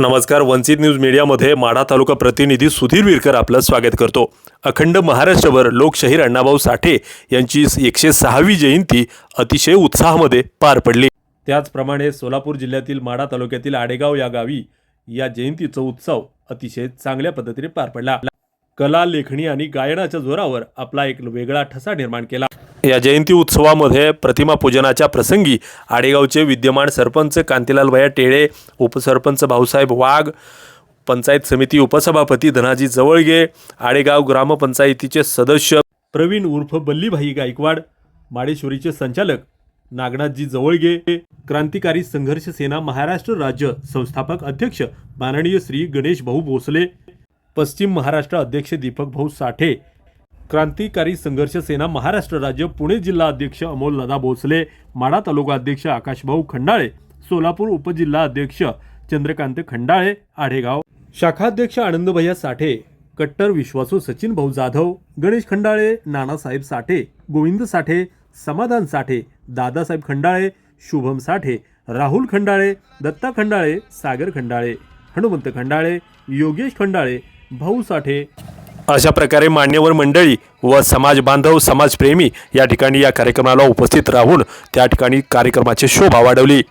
नमस्कार. वंचित न्यूज मीडियामध्ये माढा तालुका प्रतिनिधी सुधीर विरकर आपलं स्वागत करतो. अखंड महाराष्ट्रभर लोकशाहीर अण्णाभाऊ साठे यांची 106वी जयंती अतिशय उत्साहामध्ये पार पडली. त्याचप्रमाणे सोलापूर जिल्ह्यातील माढा तालुक्यातील आडेगाव या गावी या जयंतीचा उत्सव अतिशय चांगल्या पद्धतीने पार पडला. कला, लेखणी आणि गायनाच्या जोरावर आपला एक वेगळा ठसा निर्माण केला. या जयंती उत्सवामध्ये प्रतिमा पूजनाच्या प्रसंगी आडेगावचे विद्यमान सरपंच कांतीलाल भैया टेळे, उपसरपंच भाऊसाहेब वाघ, पंचायत समिती उपसभापती धनाजी जवळगे, आडेगाव ग्रामपंचायतीचे सदस्य प्रवीण उर्फ बल्लीभाई गायकवाड, माडेश्वरीचे संचालक नागनाथजी जवळगे, क्रांतिकारी संघर्ष सेना महाराष्ट्र राज्य संस्थापक अध्यक्ष माननीय श्री गणेश भाऊ भोसले, पश्चिम महाराष्ट्र अध्यक्ष दीपक भाऊ साठे, क्रांतिकारी संघर्ष सेना महाराष्ट्र राज्य पुणे जिल्हा अध्यक्ष अमोल दादा भोसले, माढा तालुका अध्यक्ष आकाशभाऊ खंडाळे, सोलापूर उपजिल्हा अध्यक्ष चंद्रकांत खंडाळे, आडेगाव शाखा अध्यक्ष आनंद भैया साठे, कट्टर विश्वासू सचिन भाऊ जाधव, गणेश खंडाळे, नानासाहेब साठे, गोविंद साठे, समाधान साठे, दादासाहेब खंडाळे, शुभम साठे, राहुल खंडाळे, दत्ता खंडाळे, सागर खंडाळे, हनुमंत खंडाळे, योगेश खंडाळे, भाऊ साठे अशा प्रकारे मान्यवर मंडळी व समाज बांधव, समाजप्रेमी या ठिकाणी या कार्यक्रमाला उपस्थित राहून त्या ठिकाणी कार्यक्रमाची शोभा वाढवली.